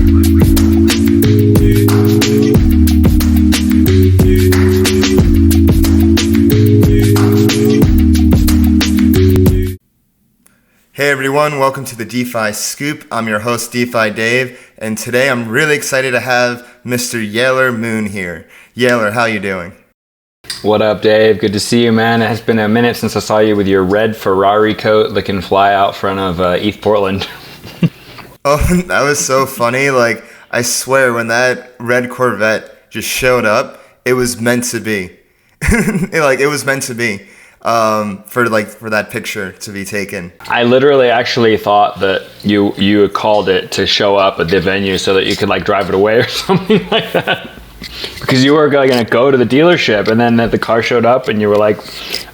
Hey everyone, welcome to the DeFi Scoop. I'm your host, DeFi Dave, and today I'm really excited to have Mr. Yalor Mewn here. Yalor, how you doing? What up, Dave? Good to see you, man. It has been a minute since I saw you with your red Ferrari coat looking fly out front of ETH Portland. Oh, that was so funny. Like, I swear, when that red Corvette just showed up, it was meant to be. It was meant to be. For that picture to be taken. I literally actually thought that you had called it to show up at the venue so that you could like drive it away or something like that. Because you were going to go to the dealership and then the car showed up and you were like,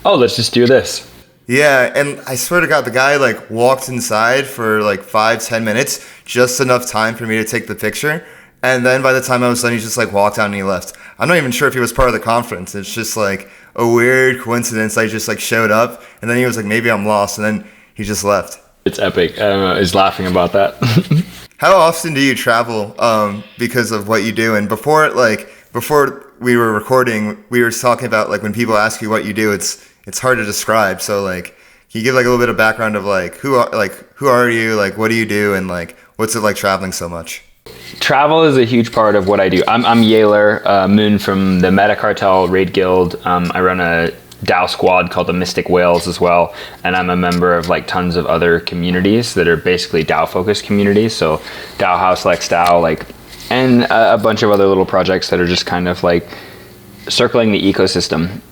oh, let's just do this. Yeah, and I swear to God, the guy like walked inside for like 5-10 minutes, just enough time for me to take the picture. And then by the time I was done, he just like walked out and he left. I'm not even sure if he was part of the conference. It's just like a weird coincidence. I just like showed up and then he was like, maybe I'm lost. And then he just left. It's epic. I don't know. He's laughing about that. How often do you travel because of what you do? And before we were recording, we were talking about like when people ask you what you do, it's hard to describe. So like, can you give like a little bit of background of like who are you? Like, what do you do? And like, what's it like traveling so much? Travel is a huge part of what I do. I'm Yalor Mewn from the MetaCartel and Raid Guild. I run a DAO squad called the Mystic Whales as well, and I'm a member of like tons of other communities that are basically DAO focused communities. So DAO House, Lex DAO, and a bunch of other little projects that are just kind of like circling the ecosystem.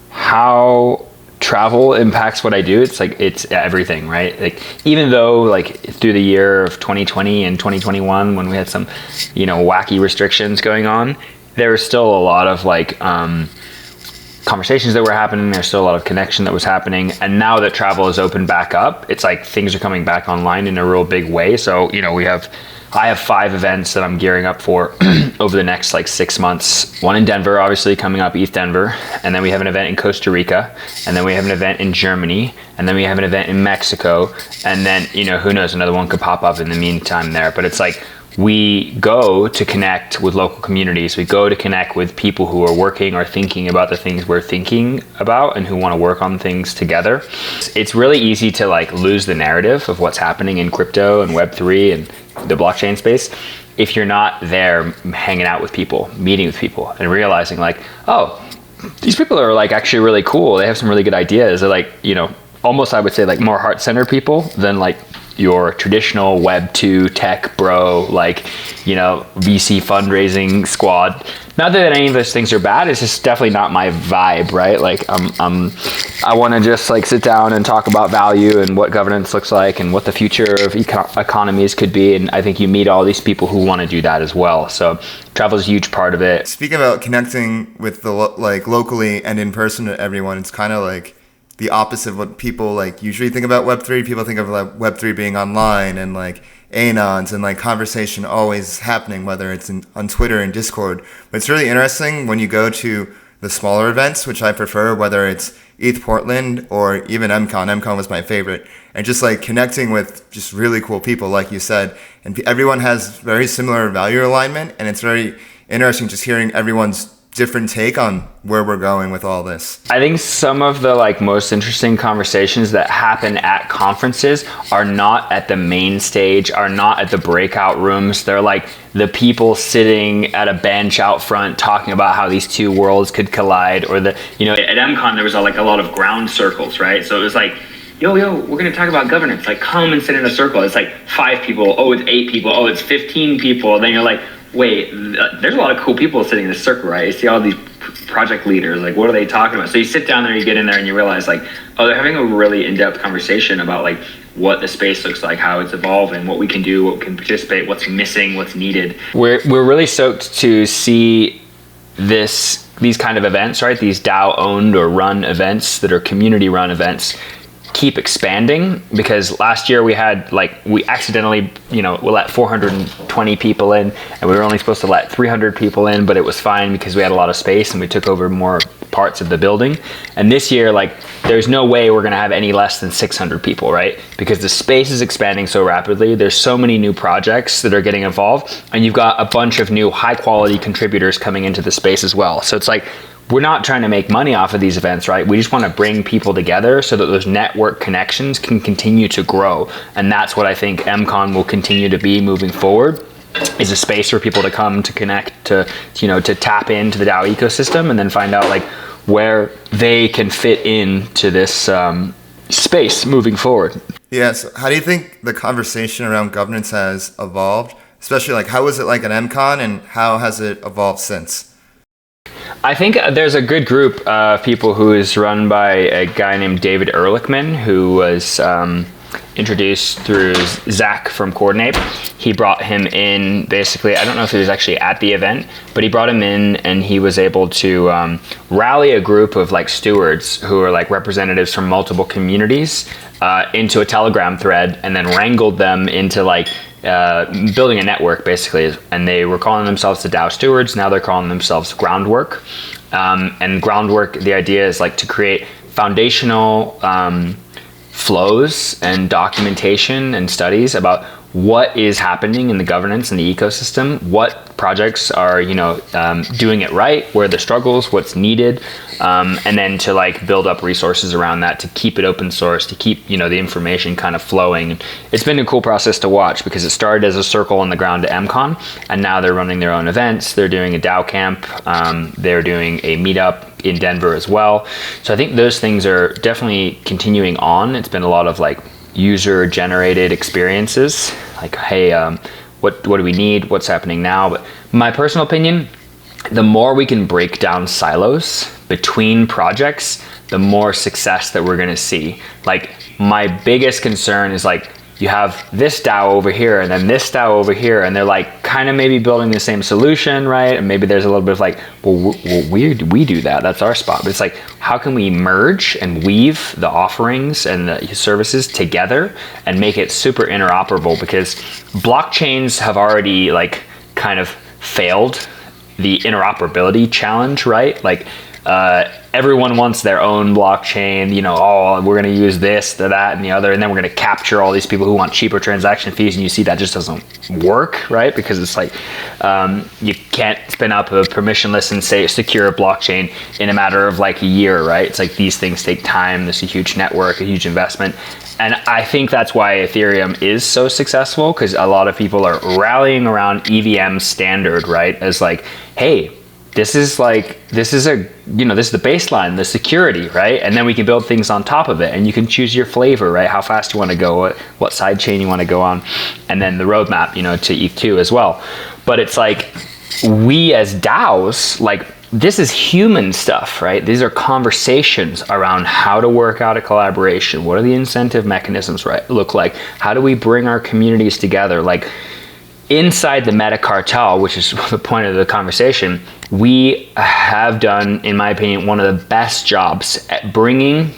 How travel impacts what I do, it's everything, right? Like, even though like through the year of 2020 and 2021 when we had some wacky restrictions going on, there was still a lot of like conversations that were happening. There's still a lot of connection that was happening, and now that travel is opened back up, it's like things are coming back online in a real big way. So I have 5 events that I'm gearing up for over the next 6 months. One in Denver, obviously coming up, ETH Denver. And then we have an event in Costa Rica. And then we have an event in Germany. And then we have an event in Mexico. And then, who knows, another one could pop up in the meantime there. But it's like, we go to connect with local communities. We go to connect with people who are working or thinking about the things we're thinking about and who want to work on things together. It's really easy to lose the narrative of what's happening in crypto and Web3 and the blockchain space if you're not there hanging out with people, meeting with people, and realizing oh, these people are actually really cool. They have some really good ideas. They're almost, I would say, more heart-centered people than your traditional Web 2 tech bro, VC fundraising squad. Not that any of those things are bad, it's just definitely not my vibe, right? I want to just sit down and talk about value and what governance looks like and what the future of economies could be. And I think you meet all these people who want to do that as well. So travel is a huge part of it. Speaking about connecting with the locally and in person to everyone, it's kind of the opposite of what people usually think about Web3. People think of Web3 being online and anons and conversation always happening, whether it's on Twitter and Discord. But it's really interesting when you go to the smaller events, which I prefer, whether it's ETH Portland or even MCon. MCon was my favorite. And just connecting with just really cool people, like you said. And everyone has very similar value alignment. And it's very interesting just hearing everyone's different take on where we're going with all this. I think some of the most interesting conversations that happen at conferences are not at the main stage, are not at the breakout rooms. They're the people sitting at a bench out front talking about how these two worlds could collide, or at MCon there was a lot of ground circles, right? So it was yo, we're going to talk about governance. Come and sit in a circle. It's 5 people. Oh, it's 8 people. Oh, it's 15 people. Then you're wait, there's a lot of cool people sitting in a circle, right? You see all these project leaders, what are they talking about? So you sit down there, you get in there, and you realize, oh, they're having a really in-depth conversation about, what the space looks like, how it's evolving, what we can do, what we can participate, what's missing, what's needed. We're really stoked to see these kind of events, right? These DAO-owned or run events that are community-run events keep expanding, because last year we had we accidentally we let 420 people in, and we were only supposed to let 300 people in, but it was fine because we had a lot of space and we took over more parts of the building. And this year, like, there's no way we're going to have any less than 600 people, right? Because the space is expanding so rapidly. There's so many new projects that are getting involved, and you've got a bunch of new high quality contributors coming into the space as well. So it's like, we're not trying to make money off of these events, right? We just want to bring people together so that those network connections can continue to grow. And that's what I think MCon will continue to be moving forward, is a space for people to come, to connect, to, you know, to tap into the DAO ecosystem, and then find out like where they can fit into this space moving forward. Yeah, so how do you think the conversation around governance has evolved? Especially, like, how was it like at MCon, and how has it evolved since? I think there's a good group of people who is run by a guy named David Ehrlichman, who was introduced through Zach from Coordinate. He brought him in, basically, I don't know if he was actually at the event, but he brought him in, and he was able to rally a group of like stewards who are like representatives from multiple communities into a Telegram thread, and then wrangled them into like building a network, basically. And they were calling themselves the DAO stewards. Now they're calling themselves Groundwork. And Groundwork, the idea is like to create foundational flows and documentation and studies about what is happening in the governance and the ecosystem, what projects are, you know, doing it right, where are the struggles, what's needed, and then to like build up resources around that to keep it open source, to keep, you know, the information kind of flowing. It's been a cool process to watch, because it started as a circle on the ground at MCon, and now they're running their own events. They're doing a DAO camp. They're doing a meetup in Denver as well. So I think those things are definitely continuing on. It's been a lot of like user generated experiences, like, hey, what do we need, what's happening now? But my personal opinion, the more we can break down silos between projects, the more success that we're going to see. Like, my biggest concern is like, you have this DAO over here and then this DAO over here, and they're like kind of maybe building the same solution, right? And maybe there's a little bit of like, well, we do that, that's our spot. But it's like, how can we merge and weave the offerings and the services together and make it super interoperable? Because blockchains have already like kind of failed the interoperability challenge, right? Like, everyone wants their own blockchain, you know, oh, we're going to use this, that, and the other, and then we're going to capture all these people who want cheaper transaction fees, and you see that just doesn't work, right? Because it's like, you can't spin up a permissionless and say secure blockchain in a matter of like a year, right? It's like, these things take time. There's a huge network, a huge investment. And I think that's why Ethereum is so successful, because a lot of people are rallying around EVM standard, right? As like, hey, this is the baseline, the security, right? And then we can build things on top of it, and you can choose your flavor, right? How fast you want to go, what side chain you want to go on, and then the roadmap, you know, to ETH2 as well. But it's like, we as DAOs, like, this is human stuff, right? These are conversations around how to work out a collaboration. What are the incentive mechanisms, right, look like? How do we bring our communities together? Like, inside the MetaCartel, which is the point of the conversation, we have done, in my opinion, one of the best jobs at bringing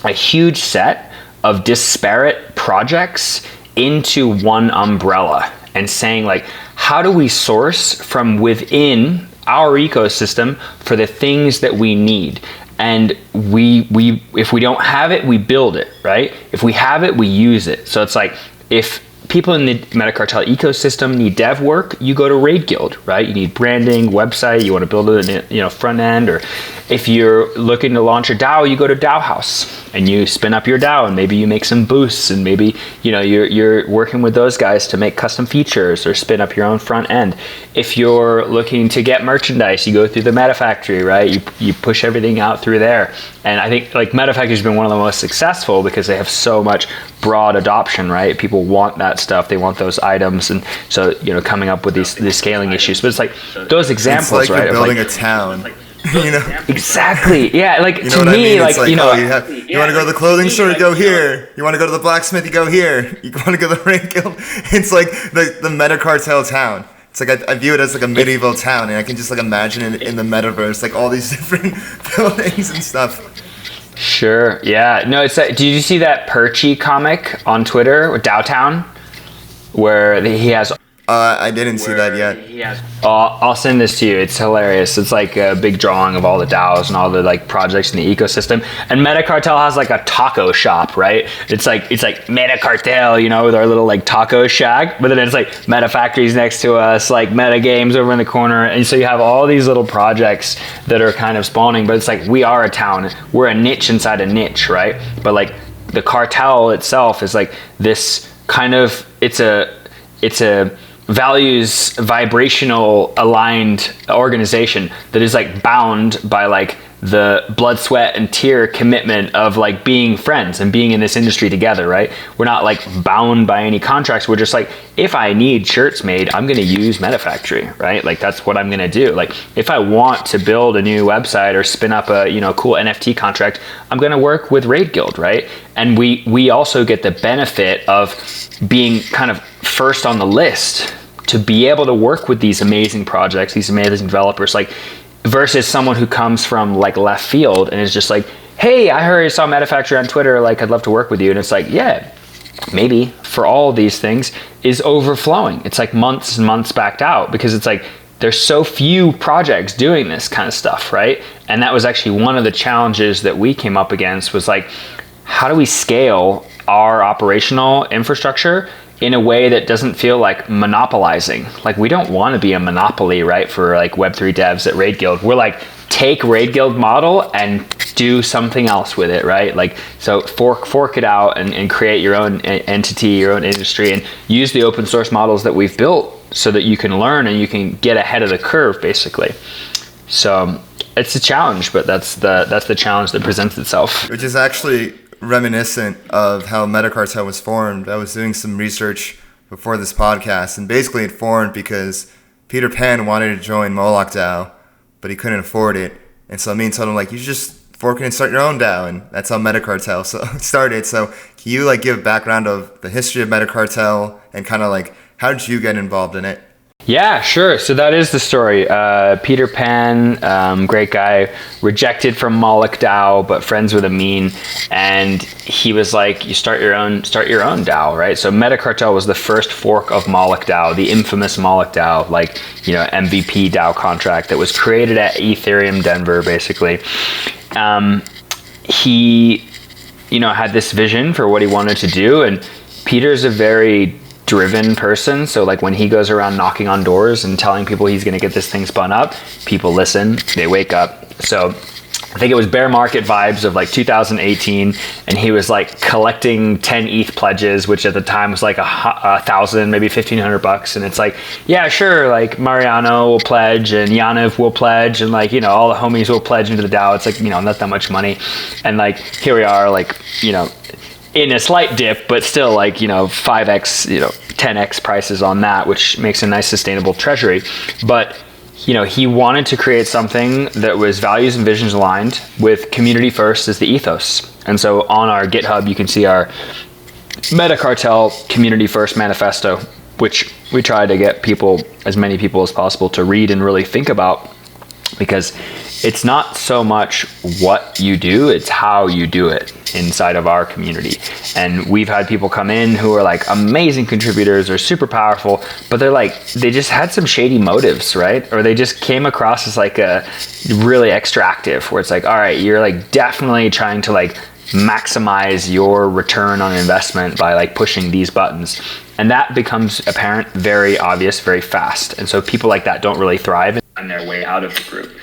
a huge set of disparate projects into one umbrella and saying, like, how do we source from within our ecosystem for the things that we need? And we if we don't have it, we build it, right? If we have it, we use it. So it's like, if people in the MetaCartel ecosystem need dev work, you go to Raid Guild, right? You need branding, website, you want to build it, you know, front end, or if you're looking to launch a DAO, you go to DAO House and you spin up your DAO, and maybe you make some boosts, and maybe, you know, you're working with those guys to make custom features or spin up your own front end. If you're looking to get merchandise, you go through the Meta Factory, right? You push everything out through there. And I think like Meta Factory has been one of the most successful because they have so much broad adoption, right? People want that stuff, they want those items, and so, you know, coming up with these scaling issues. But it's like those examples, it's like, right? You're building a town. You know? Exactly. Yeah. Like, you know to me, I mean? like, you know, you want to go to the clothing store, you go here. You want to go to the blacksmith, you go here. You want to go to the Raid Guild. It's like the MetaCartel town. It's like, I view it as like a medieval town, and I can just like imagine it in the metaverse, like all these different buildings and stuff. Sure. Yeah. No, it's that. Did you see that Perchy comic on Twitter with DAO Town, where he has I didn't see that yet. Yeah. I'll send this to you. It's hilarious. It's like a big drawing of all the DAOs and all the like projects in the ecosystem. And MetaCartel has like a taco shop, right? It's like MetaCartel, you know, with our little like taco shack. But then it's like Meta Factories next to us, like Meta Games over in the corner. And so you have all these little projects that are kind of spawning. But it's like we are a town. We're a niche inside a niche, right? But like the cartel itself is like this kind of it's a values vibrational aligned organization that is like bound by like the blood, sweat, and tear commitment of like being friends and being in this industry together, right? We're not like bound by any contracts. We're just like, if I need shirts made, I'm going to use MetaFactory, right? Like that's what I'm going to do. Like if I want to build a new website or spin up a, you know, cool NFT contract, I'm going to work with Raid Guild, right? And we also get the benefit of being kind of first on the list to be able to work with these amazing projects, these amazing developers, like versus someone who comes from like left field and is just like, hey, I heard I saw MetaFactory on Twitter, like I'd love to work with you. And it's like, yeah, maybe for all of these things is overflowing. It's like months and months backed out because it's like there's so few projects doing this kind of stuff, right? And that was actually one of the challenges that we came up against was like, how do we scale our operational infrastructure in a way that doesn't feel like monopolizing? Like we don't want to be a monopoly, right? For like Web3 devs at Raid Guild. We're like, take Raid Guild model and do something else with it, right? Like, so fork it out and create your own entity, your own industry, and use the open source models that we've built so that you can learn and you can get ahead of the curve, basically. So it's a challenge, but that's the challenge that presents itself. Which is actually reminiscent of how MetaCartel was formed. I was doing some research before this podcast, and basically it formed because Peter Pan wanted to join Molok DAO, but he couldn't afford it. And so me and told him, like, you should just fork it and start your own DAO, and that's how MetaCartel started. So can you like give a background of the history of MetaCartel and kind of like how did you get involved in it? Yeah, sure. So that is the story. Peter Pan, great guy, rejected from Molok DAO, but friends with Amin. And he was like, you start your own DAO, right? So MetaCartel was the first fork of Molok DAO, the infamous Molok DAO, like, you know, MVP DAO contract that was created at Ethereum Denver, basically. He, you know, had this vision for what he wanted to do. And Peter's a very driven person, so like when he goes around knocking on doors and telling people he's going to get this thing spun up, people listen, they wake up. So I think it was bear market vibes of like 2018, and he was like collecting 10 ETH pledges, which at the time was like $1,000, maybe $1,500, and it's like, yeah, sure, like Mariano will pledge and Yaniv will pledge, and like, you know, all the homies will pledge into the DAO. It's like, you know, not that much money, and like here we are, like, you know, in a slight dip, but still like, you know, 5x, you know, 10x prices on that, which makes a nice sustainable treasury. But, you know, he wanted to create something that was values and visions aligned with community first as the ethos. And so on our GitHub, you can see our MetaCartel community first manifesto, which we try to get people, as many people as possible, to read and really think about, because it's not so much what you do, it's how you do it inside of our community. And we've had people come in who are like amazing contributors or super powerful, but they're like, they just had some shady motives, right? Or they just came across as like a really extractive, where it's like, all right, you're like definitely trying to like maximize your return on investment by like pushing these buttons. And that becomes apparent, very obvious, very fast. And so people like that don't really thrive on their way out of the group.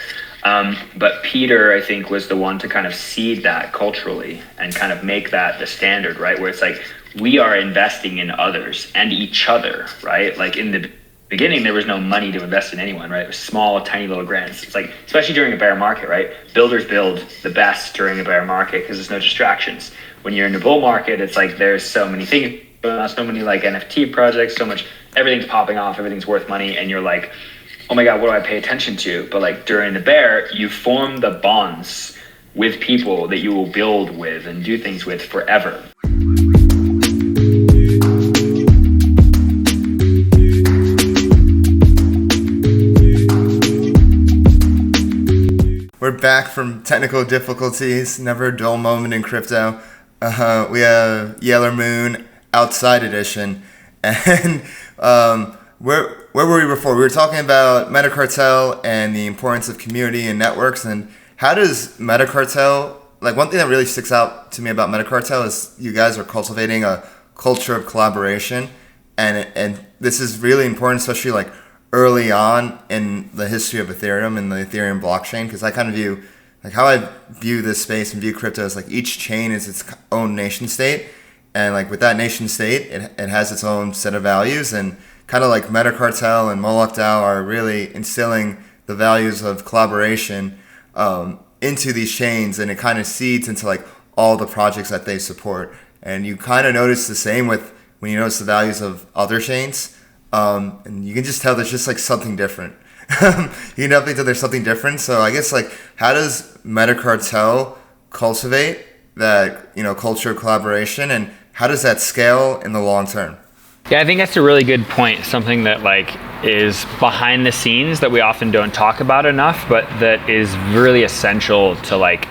But Peter, I think, was the one to kind of seed that culturally and kind of make that the standard, right? Where it's like, we are investing in others and each other, right? Like in the beginning, there was no money to invest in anyone, right? It was small, tiny little grants. It's like, especially during a bear market, right? Builders build the best during a bear market because there's no distractions. When you're in the bull market, it's like, there's so many things, so many like NFT projects, so much, everything's popping off, everything's worth money. And you're like, oh my God, what do I pay attention to? But like during the bear, you form the bonds with people that you will build with and do things with forever. We're back from technical difficulties, never a dull moment in crypto. We have Yalor Mewn Outside Edition, and where were we before? We were talking about MetaCartel and the importance of community and networks. And how does MetaCartel, like one thing that really sticks out to me about MetaCartel is you guys are cultivating a culture of collaboration. And this is really important, especially like early on in the history of Ethereum and the Ethereum blockchain, because I kind of view, like how I view this space and view crypto as like each chain is its own nation state. And like with that nation state, it has its own set of values, and kind of like MetaCartel and Molok DAO are really instilling the values of collaboration into these chains, and it kind of seeds into like all the projects that they support. And you kind of notice the same with when you notice the values of other chains, and you can just tell there's just like something different. You can definitely tell there's something different. So I guess like how does MetaCartel cultivate that, you know, culture of collaboration, and how does that scale in the long term? Yeah, I think that's a really good point. Something that like is behind the scenes that we often don't talk about enough, but that is really essential to like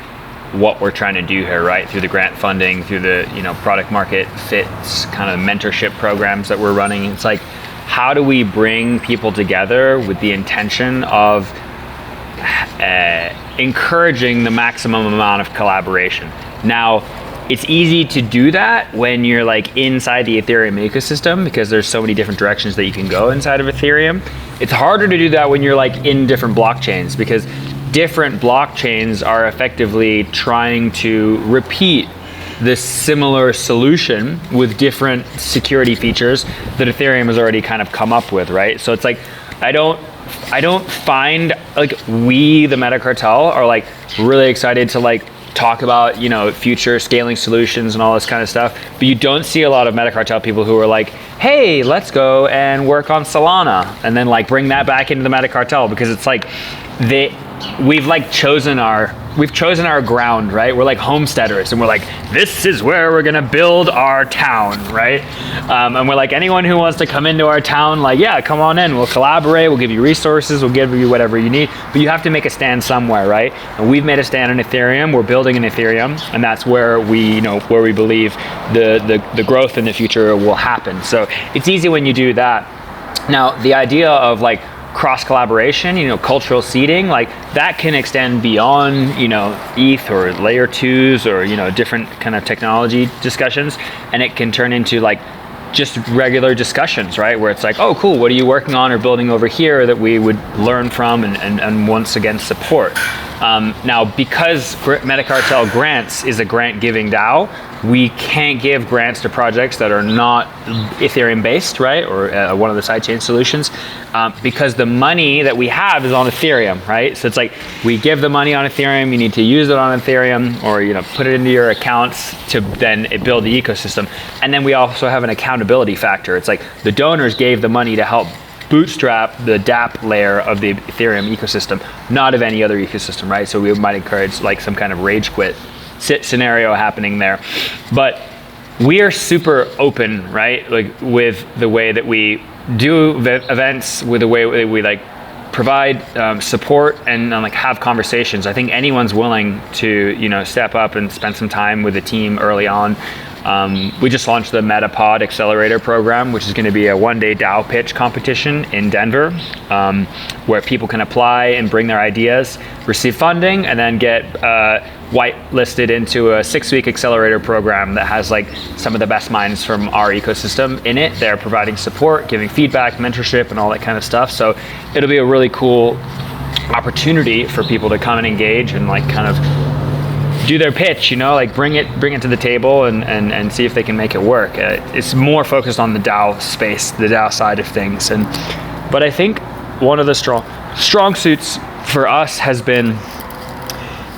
what we're trying to do here, right? Through the grant funding, through the, you know, product market fits, kind of mentorship programs that we're running. It's like, how do we bring people together with the intention of encouraging the maximum amount of collaboration? Now, it's easy to do that when you're like inside the Ethereum ecosystem, because there's so many different directions that you can go inside of Ethereum. It's harder to do that when you're like in different blockchains, because different blockchains are effectively trying to repeat this similar solution with different security features that Ethereum has already kind of come up with, right? So it's like, I don't find like we, the MetaCartel, are like really excited to like talk about, you know, future scaling solutions and all this kind of stuff, but you don't see a lot of MetaCartel people who are like, hey, let's go and work on Solana, and then like bring that back into the MetaCartel, because it's like we've chosen our ground, right? We're like homesteaders, and we're like, this is where we're gonna build our town, right? And we're like, anyone who wants to come into our town, like, yeah, come on in, we'll collaborate, we'll give you resources, we'll give you whatever you need, but you have to make a stand somewhere, right? And we've made a stand in Ethereum, we're building in Ethereum, and that's where we believe the growth in the future will happen. So it's easy when you do that. Now, the idea of like cross collaboration, you know, cultural seeding, like that can extend beyond, you know, ETH or layer 2s or, you know, different kind of technology discussions, and it can turn into like just regular discussions, right? Where it's like, oh, cool, what are you working on or building over here that we would learn from and once again support. Now, because MetaCartel Grants is a grant-giving DAO, we can't give grants to projects that are not Ethereum-based, right, or one of the sidechain solutions, because the money that we have is on Ethereum, right? So it's like, we give the money on Ethereum, you need to use it on Ethereum, or, you know, put it into your accounts to then build the ecosystem. And then we also have an accountability factor. It's like the donors gave the money to help bootstrap the DApp layer of the Ethereum ecosystem, not of any other ecosystem, right? So we might encourage like some kind of rage quit scenario happening there. But we are super open, right? Like with the way that we do events, with the way that we like provide support and like have conversations. I think anyone's willing to, you know, step up and spend some time with the team early on. We just launched the MetaPod Accelerator Program, which is going to be a one-day DAO pitch competition in Denver, where people can apply and bring their ideas, receive funding, and then get whitelisted into a 6-week accelerator program that has like some of the best minds from our ecosystem in it. They're providing support, giving feedback, mentorship, and all that kind of stuff. So it'll be a really cool opportunity for people to come and engage and like kind of do their pitch, you know, like bring it to the table and see if they can make it work. It's more focused on the DAO space, the DAO side of things. But I think one of the strong suits for us has been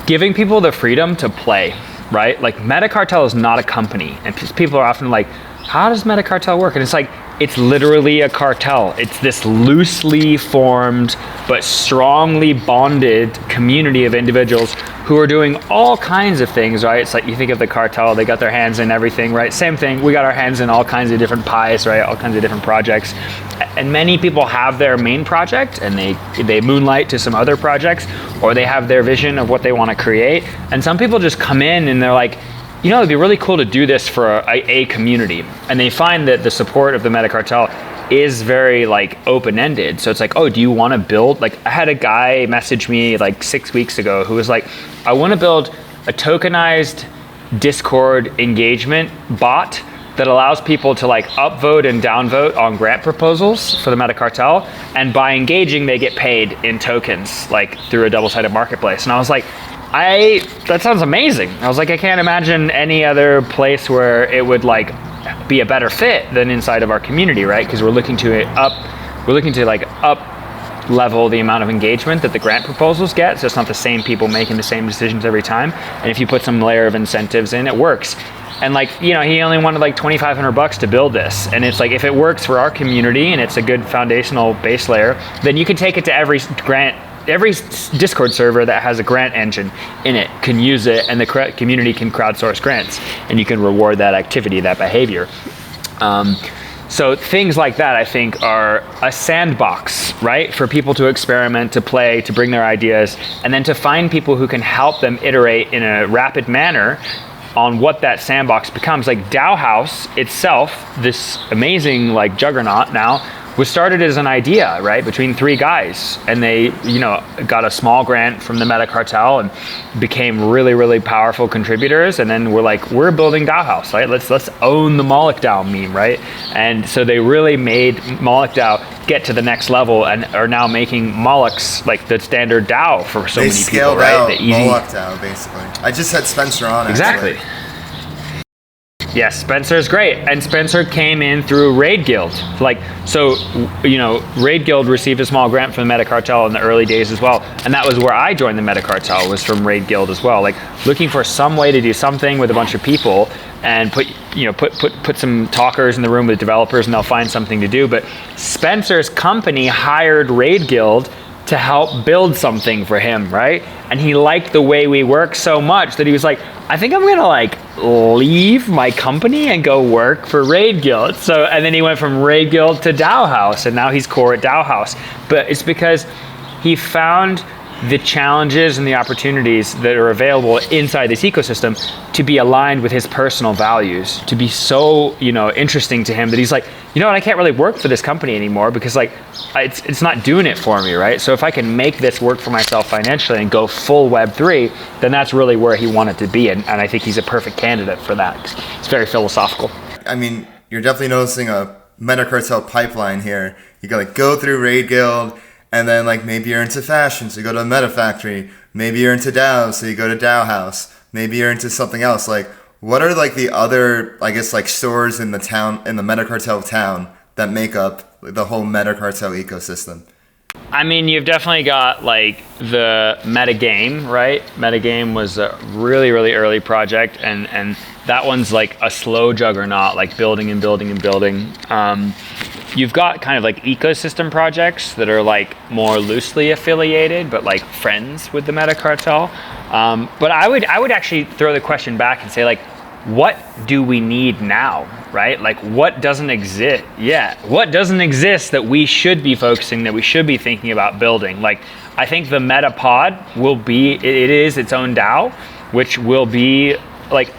giving people the freedom to play, right? Like MetaCartel is not a company, and people are often like, how does MetaCartel work? And it's like, it's literally a cartel. It's this loosely formed but strongly bonded community of individuals who are doing all kinds of things, right? It's like, you think of the cartel, they got their hands in everything, right? Same thing, we got our hands in all kinds of different pies, right? All kinds of different projects. And many people have their main project and they moonlight to some other projects, or they have their vision of what they want to create. And some people just come in and they're like, you know, it'd be really cool to do this for a community. And they find that the support of the MetaCartel is very like open-ended. So it's like, oh, do you want to build, like I had a guy message me like 6 weeks ago who was like, I want to build a tokenized Discord engagement bot that allows people to like upvote and downvote on grant proposals for the MetaCartel, and by engaging they get paid in tokens like through a double-sided marketplace. And I was like, that sounds amazing. I was like, I can't imagine any other place where it would like be a better fit than inside of our community, right? Because we're looking to like up level the amount of engagement that the grant proposals get, so it's not the same people making the same decisions every time. And if you put some layer of incentives in, it works. And like, you know, he only wanted like $2,500 to build this. And it's like, if it works for our community and it's a good foundational base layer, then you can take it to every Discord server that has a grant engine in it can use it, and the community can crowdsource grants, and you can reward that activity, that behavior. So things like that, I think, are a sandbox, right? For people to experiment, to play, to bring their ideas, and then to find people who can help them iterate in a rapid manner on what that sandbox becomes. Like DAO House itself, this amazing like juggernaut now, was started as an idea, right, between 3 guys, and they, you know, got a small grant from the MetaCartel and became really, really powerful contributors. And then we're like, we're building DAO House, right? Let's own the Molok DAO meme, right? And so they really made Molok DAO get to the next level, and are now making Moloks like the standard DAO for so many people, right? They scaled out Molok DAO, basically. I just had Spencer on. Exactly. Actually. Yes, Spencer's great. And Spencer came in through Raid Guild. Like, so, you know, Raid Guild received a small grant from the MetaCartel in the early days as well. And that was where I joined the MetaCartel, was from Raid Guild as well. Like, looking for some way to do something with a bunch of people and put some talkers in the room with developers, and they'll find something to do. But Spencer's company hired Raid Guild to help build something for him, right? And he liked the way we work so much that he was like, I think I'm gonna like leave my company and go work for Raid Guild. So, and then he went from Raid Guild to DAO House, and now he's core at DAO House. But it's because he found the challenges and the opportunities that are available inside this ecosystem to be aligned with his personal values, to be so, you know, interesting to him that he's like, you know what, I can't really work for this company anymore because like it's not doing it for me, right? So if I can make this work for myself financially and go full Web3, then that's really where he wanted to be, and I think he's a perfect candidate for that. It's very philosophical. I mean, you're definitely noticing a MetaCartel pipeline here. You gotta go through Raid Guild, and then like maybe you're into fashion, so you go to a Meta Factory. Maybe you're into DAO, so you go to DAO House. Maybe you're into something else. Like, what are like the other, I guess, like stores in the town, in the MetaCartel town, that make up the whole MetaCartel ecosystem? I mean, you've definitely got like the Metagame, right? Metagame was a really, really early project, and that one's like a slow juggernaut, like building and building and building. You've got kind of like ecosystem projects that are like more loosely affiliated, but like friends with the MetaCartel. But I would actually throw the question back and say, like, what do we need now, right? Like, what doesn't exist yet? What doesn't exist that we should be focusing, that we should be thinking about building? Like, I think the MetaPod will be, it is its own DAO, which will be like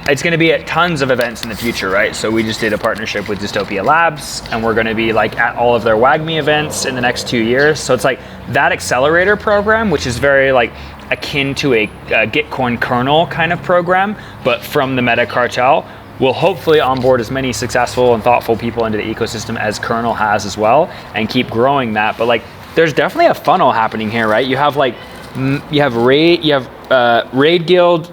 it's going to be at tons of events in the future, right? So we just did a partnership with Dystopia Labs, and we're going to be like at all of their WAGMI events in the next 2 years. So it's like that accelerator program, which is very like akin to a Gitcoin kernel kind of program, but from the MetaCartel, will hopefully onboard as many successful and thoughtful people into the ecosystem as kernel has as well, and keep growing that. But like, there's definitely a funnel happening here, right? You have like, Raid Guild,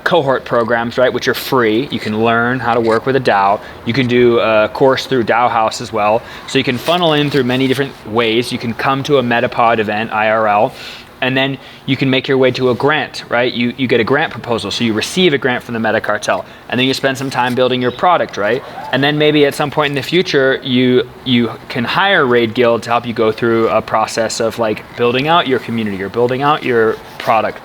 cohort programs, right, which are free. You can learn how to work with a DAO. You can do a course through DAO House as well. So you can funnel in through many different ways. You can come to a MetaPod event, IRL, and then you can make your way to a grant, right? You get a grant proposal, so you receive a grant from the MetaCartel, and then you spend some time building your product, right? And then maybe at some point in the future, you can hire Raid Guild to help you go through a process of like building out your community or building out your product.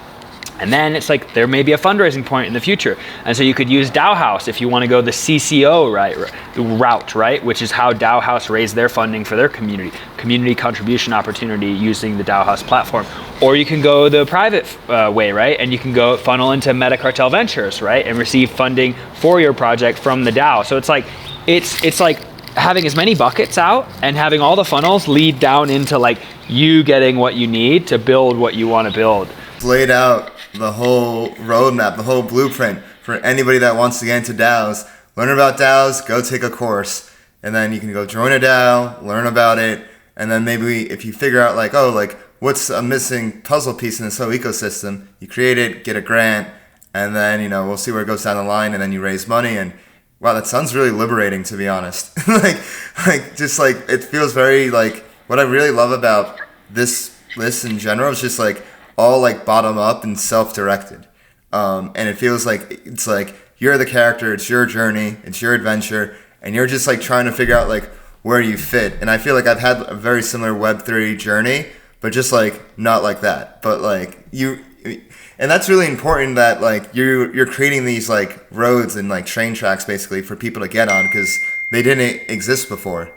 And then it's like there may be a fundraising point in the future. And so you could use DAO House if you want to go the CCO route, right? Which is how DAO House raised their funding for their community contribution opportunity using the DAO House platform. Or you can go the private way, right? And you can go funnel into MetaCartel Ventures, right? And receive funding for your project from the DAO. So it's like it's like having as many buckets out and having all the funnels lead down into like you getting what you need to build what you want to build. Laid out the whole roadmap, the whole blueprint for anybody that wants to get into DAOs. Learn about DAOs, go take a course, and then you can go join a DAO, learn about it, and then maybe if you figure out like, oh, like what's a missing puzzle piece in this whole ecosystem, you create it, get a grant, and then, you know, we'll see where it goes down the line, and then you raise money. And wow, that sounds really liberating, to be honest. just like it feels very like, what I really love about this list in general is just like all like bottom up and self-directed. And it feels like it's like you're the character, it's your journey, it's your adventure, and you're just like trying to figure out like where you fit. And I feel like I've had a very similar Web3 journey, but just like not like that. But like you, and that's really important that like you're creating these like roads and like train tracks basically for people to get on, because they didn't exist before.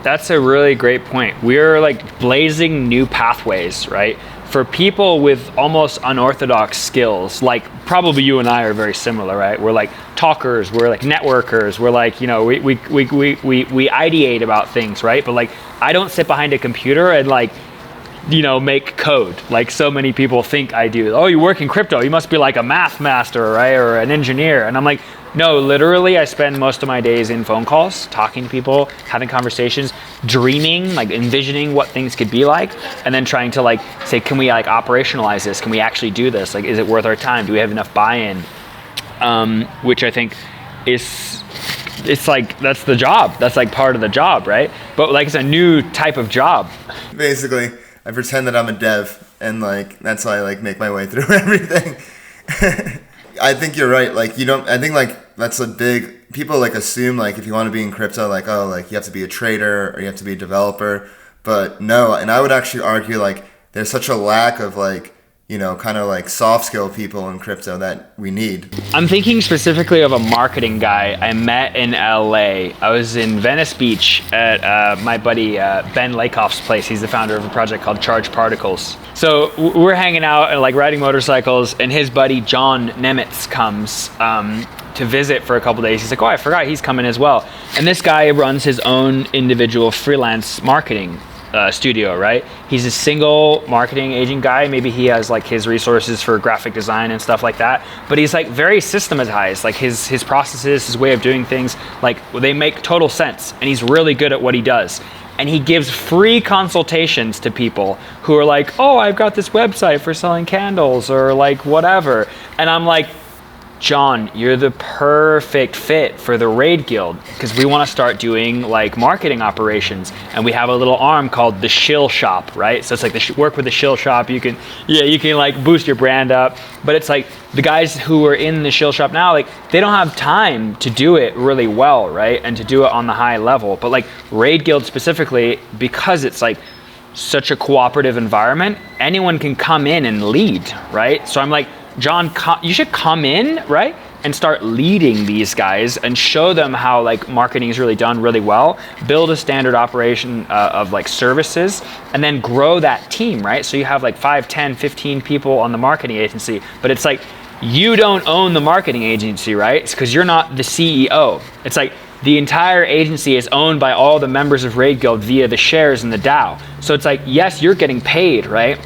That's a really great point. We're like blazing new pathways, right? For people with almost unorthodox skills, like probably you and I are very similar, right? We're like talkers, we're like networkers, we're like, you know, we ideate about things, right? But like, I don't sit behind a computer and like, you know, make code like so many people think I do. Oh, you work in crypto, you must be like a math master, right? Or an engineer. And I'm like, no, literally I spend most of my days in phone calls, talking to people, having conversations, dreaming, like envisioning what things could be like, and then trying to like say, can we like operationalize this? Can we actually do this? Like, is it worth our time? Do we have enough buy-in? Which I think it's like, that's the job. That's like part of the job, right? But like, it's a new type of job. Basically, I pretend that I'm a dev, and like, that's how I like make my way through everything. I think you're right. Like, I think like that's a big, people like assume like if you want to be in crypto, like, oh, like you have to be a trader or you have to be a developer. But no, and I would actually argue like there's such a lack of like, you know, kind of like soft skill people in crypto that we need. I'm thinking specifically of a marketing guy I met in LA. I was in Venice Beach at my buddy Ben Lakoff's place. He's the founder of a project called Charged Particles. So we're hanging out and like riding motorcycles, and his buddy John Nemitz comes to visit for a couple days. He's like, oh, I forgot he's coming as well. And this guy runs his own individual freelance marketing studio, right? He's a single marketing agent guy. Maybe he has like his resources for graphic design and stuff like that, but he's like very systematized. Like his processes, his way of doing things, like they make total sense, and he's really good at what he does. And he gives free consultations to people who are like, oh, I've got this website for selling candles or like whatever. And I'm like, John, you're the perfect fit for the Raid Guild, because we want to start doing like marketing operations, and we have a little arm called the Shill Shop, right? So it's like work with the Shill Shop. You can like boost your brand up, but it's like the guys who are in the Shill Shop now, like they don't have time to do it really well, right? And to do it on the high level. But like Raid Guild specifically, because it's like such a cooperative environment, anyone can come in and lead, right? So I'm like, John, you should come in, right, and start leading these guys and show them how like marketing is really done really well, build a standard operation of like services, and then grow that team, right? So you have like 5, 10, 15 people on the marketing agency, but it's like, you don't own the marketing agency, right? It's because you're not the CEO. It's like the entire agency is owned by all the members of Raid Guild via the shares in the DAO. So it's like, yes, you're getting paid, right?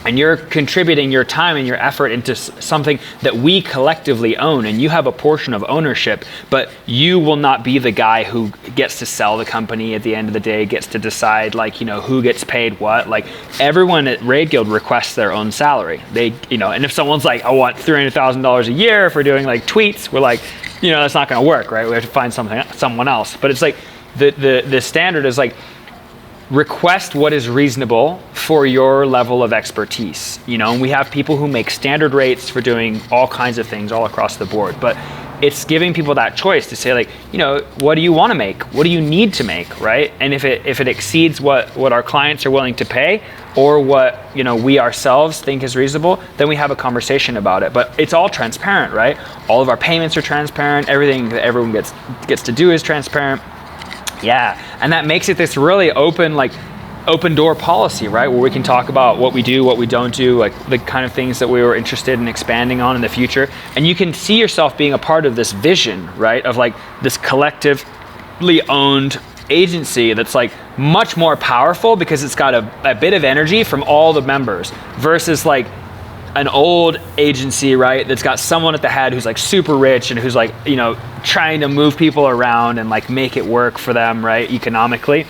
And you're contributing your time and your effort into something that we collectively own, and you have a portion of ownership, but you will not be the guy who gets to sell the company at the end of the day, gets to decide like, you know, who gets paid what. Like everyone at Raid Guild requests their own salary. They, you know, and if someone's like, I want $300,000 a year for doing like tweets, we're like, you know, that's not going to work, right? We have to find someone else. But it's like the standard is like, request what is reasonable for your level of expertise, you know, and we have people who make standard rates for doing all kinds of things all across the board, but it's giving people that choice to say like, you know, what do you want to make? What do you need to make, right? And if it exceeds what our clients are willing to pay, or what, you know, we ourselves think is reasonable, then we have a conversation about it. But it's all transparent, right? All of our payments are transparent. Everything that everyone gets to do is transparent. Yeah, and that makes it this really open door policy, right? Where we can talk about what we do, what we don't do, like the kind of things that we were interested in expanding on in the future. And you can see yourself being a part of this vision, right? Of like this collective privately owned agency that's like much more powerful because it's got a bit of energy from all the members versus like an old agency, right, that's got someone at the head who's like super rich and who's like, you know, trying to move people around and like make it work for them, right, economically.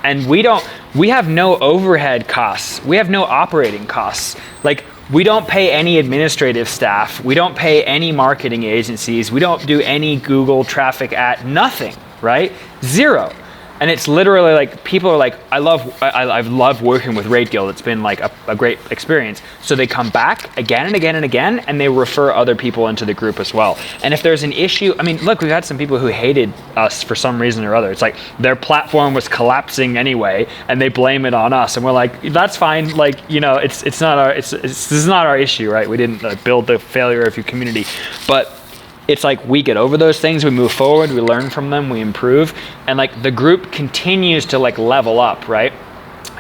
And we have no overhead costs. We have no operating costs. Like, we don't pay any administrative staff. We don't pay any marketing agencies. We don't do any Google traffic ad, nothing, right? Zero. And it's literally like, people are like, I've loved working with Raid Guild. It's been like a great experience. So they come back again and again and again, and they refer other people into the group as well. And if there's an issue, I mean, look, we've had some people who hated us for some reason or other. It's like their platform was collapsing anyway, and they blame it on us. And we're like, that's fine. Like, you know, this is not our issue, right? We didn't build the failure of your community. But it's like we get over those things, we move forward, we learn from them, we improve, and like the group continues to like level up, right?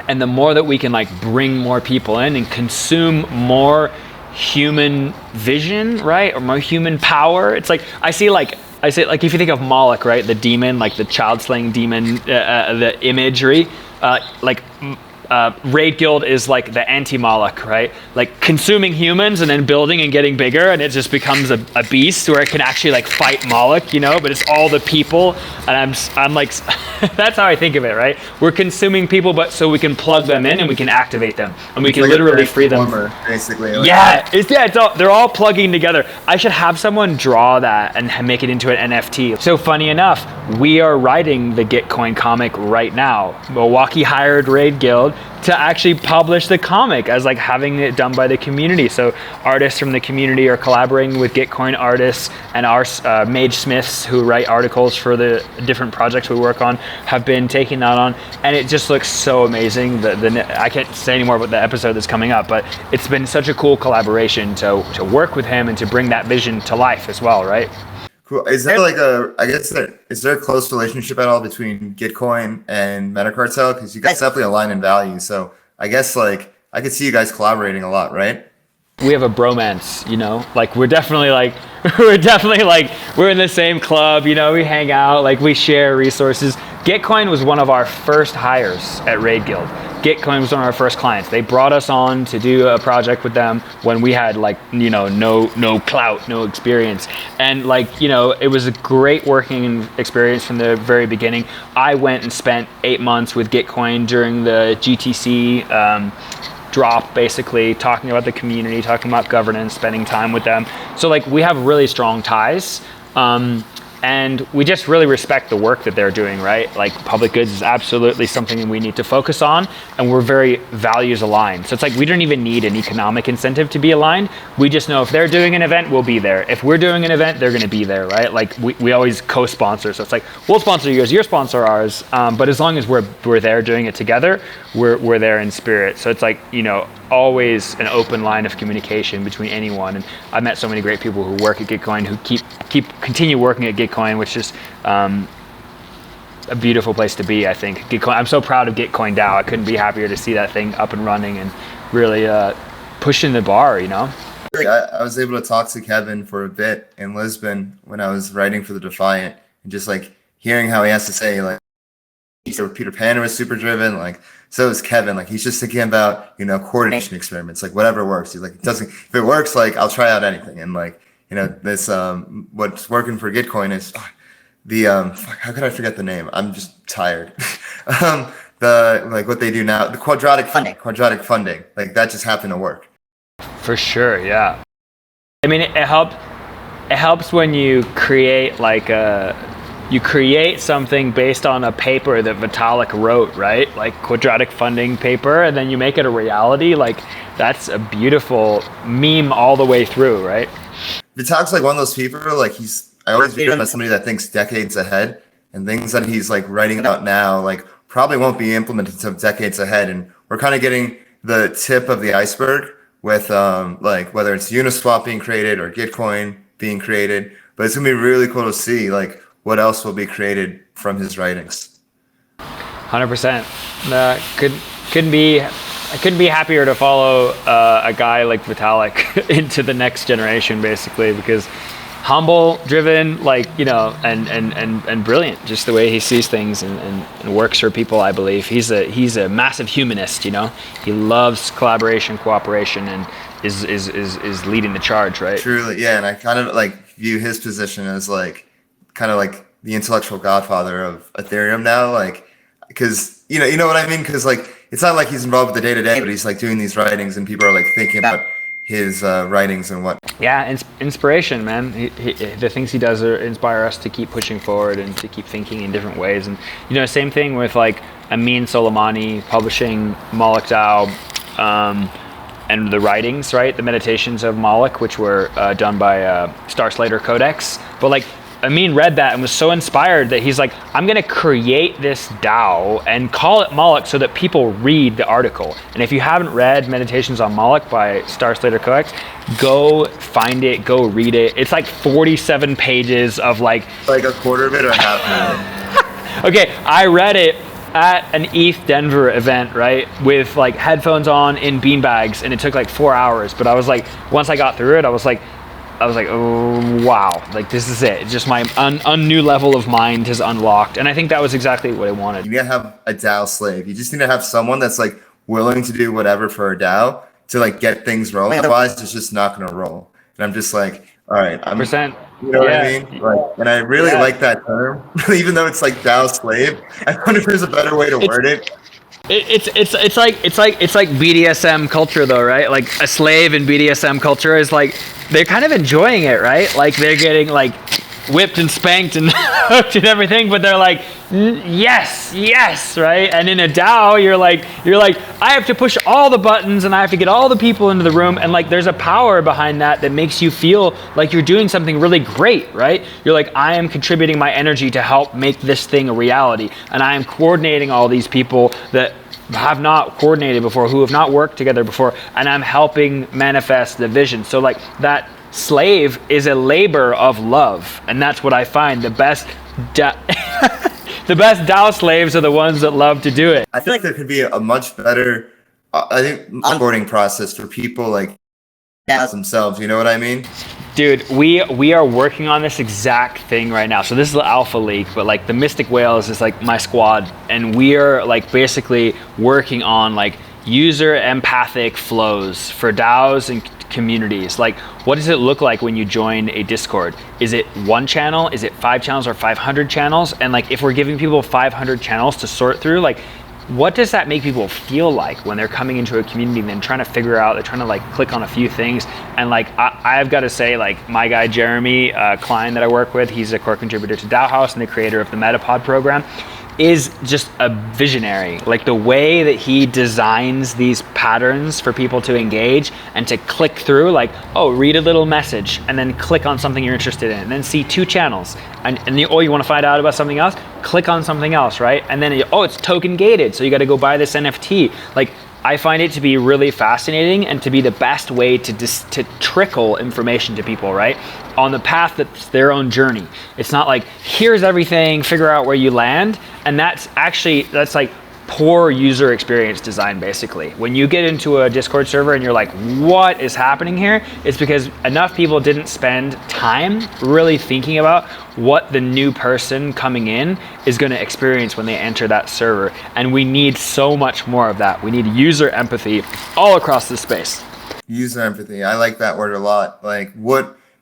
And the more that we can like bring more people in and consume more human vision, right, or more human power, it's like I say like if you think of Molok, right, the demon, like the child slaying demon, the imagery, Raid Guild is like the anti-Molok, right? Like consuming humans and then building and getting bigger, and it just becomes a beast where it can actually like fight Molok, you know, but it's all the people. And I'm like, that's how I think of it, right? We're consuming people, but so we can plug them in and we can activate them and we can like literally free them. Basically. Like they're all plugging together. I should have someone draw that and make it into an NFT. So funny enough, we are writing the Gitcoin comic right now. Milwaukee hired Raid Guild to actually publish the comic as like having it done by the community. So artists from the community are collaborating with Gitcoin artists, and our mage smiths who write articles for the different projects we work on have been taking that on, and it just looks so amazing. I can't say any more about the episode that's coming up, but it's been such a cool collaboration to work with him and to bring that vision to life as well, right? Cool. Is there like is there a close relationship at all between Gitcoin and MetaCartel? Because you guys definitely align in value. So I guess like I could see you guys collaborating a lot, right? We have a bromance, you know, like we're definitely like we're in the same club, you know, we hang out, like we share resources. Gitcoin was one of our first hires at Raid Guild. Gitcoin was one of our first clients. They brought us on to do a project with them when we had like, you know, no clout, no experience. And like, you know, it was a great working experience from the very beginning. I went and spent 8 months with Gitcoin during the GTC drop, basically talking about the community, talking about governance, spending time with them. So like we have really strong ties. And we just really respect the work that they're doing, right? Like public goods is absolutely something we need to focus on, and we're very values aligned. So it's like we don't even need an economic incentive to be aligned. We just know if they're doing an event, we'll be there. If we're doing an event, they're gonna be there, right? Like we always co-sponsor. So it's like, we'll sponsor yours, you sponsor ours. But as long as we're there doing it together, we're there in spirit. So it's like, you know, always an open line of communication between anyone. And I've met so many great people who work at Gitcoin, who continue working at Gitcoin, which is a beautiful place to be, I think. Gitcoin, I'm so proud of Gitcoin DAO. I couldn't be happier to see that thing up and running and really pushing the bar, you know? I was able to talk to Kevin for a bit in Lisbon when I was writing for the Defiant, and just like hearing how he has to say, like, Peter Pan was super driven, like so is Kevin. Like he's just thinking about, you know, coordination experiments, like whatever works. He's like, if it works, like I'll try out anything. And like, you know, this what's working for Gitcoin is how could I forget the name? I'm just tired. What they do now, the quadratic funding, like that just happened to work. For sure, yeah. I mean, it helps when you create like you create something based on a paper that Vitalik wrote, right? Like quadratic funding paper, and then you make it a reality. Like that's a beautiful meme all the way through, right? Vitalik's like one of those people, like I always view him as somebody that thinks decades ahead, and things that he's like writing about now, like probably won't be implemented until decades ahead. And we're kind of getting the tip of the iceberg with like whether it's Uniswap being created or Gitcoin being created, but it's gonna be really cool to see like what else will be created from his writings. 100%. I couldn't be happier to follow a guy like Vitalik into the next generation, basically, because humble, driven, like, you know, and brilliant, just the way he sees things and works for people. I believe he's a massive humanist. You know, he loves collaboration, cooperation, and is leading the charge, right? Truly, yeah. And I kind of like view his position as like kind of like the intellectual godfather of Ethereum now, like, because you know what I mean, because like it's not like he's involved with the day to day, but he's like doing these writings and people are like thinking about his writings and what. Yeah, inspiration, man. The things he does inspire us to keep pushing forward and to keep thinking in different ways. And you know, same thing with like Amin Soleimani publishing Molok DAO, and the writings, right? The meditations of Molok, which were done by Star Slater Codex. But like Amin read that and was so inspired that he's like, I'm gonna create this DAO and call it Molok so that people read the article. And if you haven't read Meditations on Molok by Star Slater Codex, go find it, go read it. It's like 47 pages of like a quarter of it or half of it. Okay, I read it at an ETH Denver event, right, with like headphones on in beanbags, and it took like 4 hours. But I was like, once I got through it, I was like, oh wow, like this is it. It's just my new level of mind has unlocked, and I think that was exactly what I wanted. You need to have a DAO slave. You just need to have someone that's like willing to do whatever for a DAO to like get things rolling. Otherwise, it's just not gonna roll. And I'm just like, all right, I'm. You know what I mean? Like, and I really like that term, even though it's like DAO slave. I wonder if there's a better way to word it. It's like BDSM culture though, right? Like a slave in BDSM culture is like they're kind of enjoying it, right? Like they're getting like whipped and spanked and hooked and everything, but they're like, yes, right? And in a DAO, you're like, I have to push all the buttons and I have to get all the people into the room, and like there's a power behind that makes you feel like you're doing something really great, right? You're like, I am contributing my energy to help make this thing a reality, and I am coordinating all these people that have not coordinated before, who have not worked together before, and I'm helping manifest the vision. So like that slave is a labor of love, and that's what I find the best the best DAO slaves are the ones that love to do it. I feel like there could be a much better onboarding process for people like DAOs themselves, you know what I mean? Dude, we are working on this exact thing right now. So this is the alpha leak, but like the Mystic Whales is like my squad, and we are like basically working on like user empathic flows for DAOs and communities. Like, what does it look like when you join a Discord? Is it one channel? Is it 5 channels or 500 channels? And like, if we're giving people 500 channels to sort through, like, what does that make people feel like when they're coming into a community and then trying to figure out, they're trying to like click on a few things? And like, I've got to say, like, my guy, Jeremy Klein that I work with, he's a core contributor to DAO House and the creator of the MetaPod program, is just a visionary. Like the way that he designs these patterns for people to engage and to click through, like, oh, read a little message and then click on something you're interested in, and then see 2 channels, and you want to find out about something else, click on something else, right? And then it's token gated, so you got to go buy this NFT. Like, I find it to be really fascinating and to be the best way to trickle information to people, right? On the path that's their own journey. It's not like, here's everything, figure out where you land. And that's like poor user experience design, basically. When you get into a Discord server and you're like, what is happening here? It's because enough people didn't spend time really thinking about what the new person coming in is going to experience when they enter that server. And we need so much more of that. We need user empathy all across the space. User empathy. I like that word a lot. Like,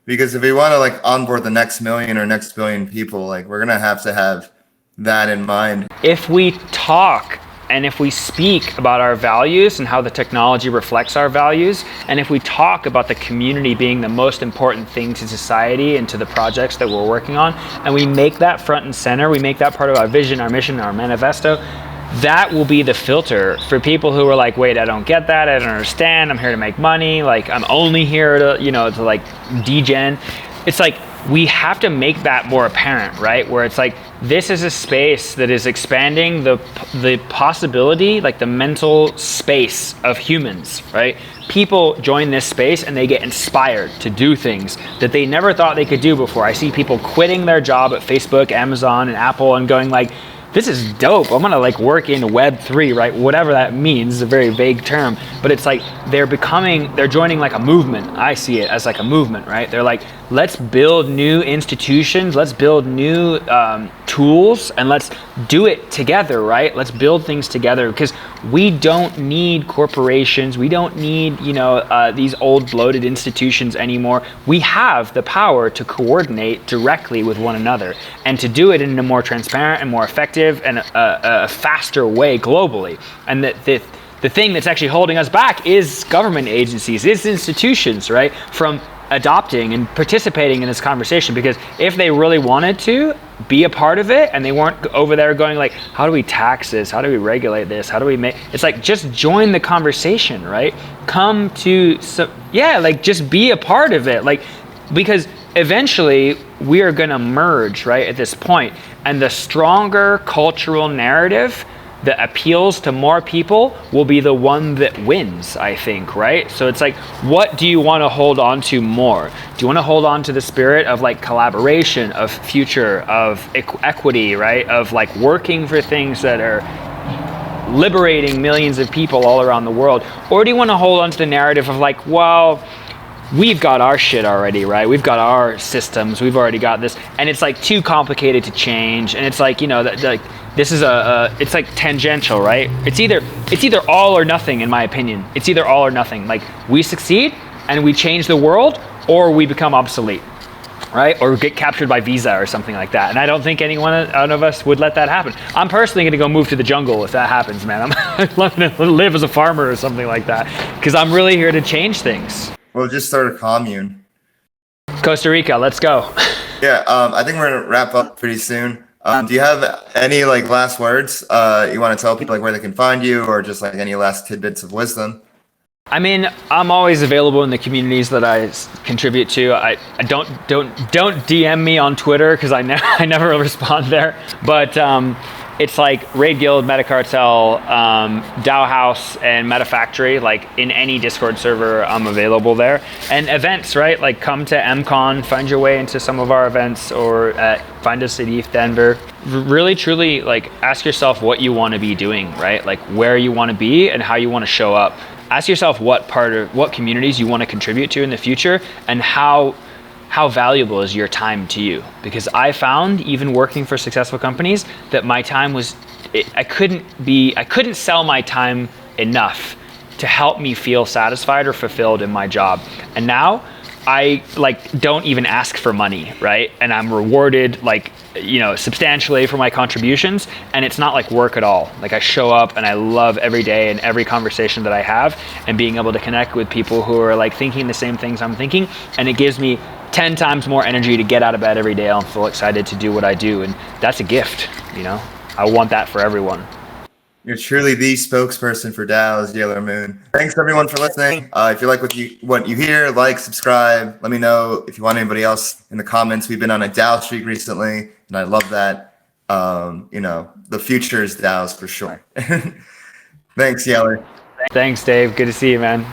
because if we want to like onboard the next million or next billion people, like, we're going to have that in mind. If we talk and if we speak about our values and how the technology reflects our values, and if we talk about the community being the most important thing to society and to the projects that we're working on, and we make that front and center, we make that part of our vision, our mission, our manifesto, that will be the filter for people who are like, wait, I don't get that, I don't understand, I'm here to make money, like I'm only here to like degen. It's like, we have to make that more apparent, right? Where it's like, this is a space that is expanding the possibility, like the mental space of humans, right? People join this space and they get inspired to do things that they never thought they could do before. I see people quitting their job at Facebook, Amazon, and Apple and going like, this is dope, I'm gonna like work in Web3, right? Whatever that means, is a very vague term, but it's like they're joining like a movement. I see it as like a movement, right? They're like, let's build new institutions, let's build new tools, and let's do it together, right? Let's build things together, because we don't need corporations, we don't need, these old bloated institutions anymore. We have the power to coordinate directly with one another and to do it in a more transparent and more effective and a faster way globally. And that the thing that's actually holding us back is government agencies, is institutions, right, from adopting and participating in this conversation. Because if they really wanted to be a part of it and they weren't over there going like, how do we tax this? How do we regulate this? How do we make, it's like, just join the conversation, right? Come to, just be a part of it. Like, because eventually we are gonna merge, right, at this point. And the stronger cultural narrative that appeals to more people will be the one that wins, I think, right? So it's like, what do you want to hold on to more? Do you want to hold on to the spirit of like collaboration, of future, of equity, right? Of like working for things that are liberating millions of people all around the world? Or do you want to hold on to the narrative of like, well, we've got our shit already, right? We've got our systems, we've already got this, and it's like too complicated to change, and it's like, this is it's like tangential, right? It's either all or nothing, in my opinion. It's either all or nothing. Like, we succeed and we change the world, or we become obsolete, right? Or get captured by Visa or something like that. And I don't think any one of us would let that happen. I'm personally gonna go move to the jungle if that happens, man. I'm gonna live as a farmer or something like that, because I'm really here to change things. We'll just start a commune. Costa Rica, let's go. Yeah, I think we're gonna wrap up pretty soon. Do you have any like last words you want to tell people, like where they can find you, or just like any last tidbits of wisdom? I mean, I'm always available in the communities that I contribute to. I don't DM me on Twitter, because I never respond there. But it's like Raid Guild, MetaCartel, DAO House, and MetaFactory. Like, in any Discord server, I'm available there. And events, right? Like, come to MCon, find your way into some of our events, or find us at ETH Denver. Really, truly, like, ask yourself what you want to be doing, right? Like, where you want to be and how you want to show up. Ask yourself what communities you want to contribute to in the future, and how valuable is your time to you? Because I found, even working for successful companies, that my time was, I couldn't sell my time enough to help me feel satisfied or fulfilled in my job. And now I don't even ask for money, right? And I'm rewarded substantially for my contributions, and it's not like work at all. Like, I show up and I love every day and every conversation that I have, and being able to connect with people who are like thinking the same things I'm thinking, and it gives me 10 times more energy to get out of bed every day and feel excited to do what I do. And that's a gift, I want that for everyone. You're truly the spokesperson for DAOs, Yalor Mewn. Thanks everyone for listening. If you like what you hear, like, subscribe. Let me know if you want anybody else in the comments. We've been on a DAO streak recently, and I love that. The future is DAOs for sure. Thanks, Yalor. Thanks, Dave. Good to see you, man.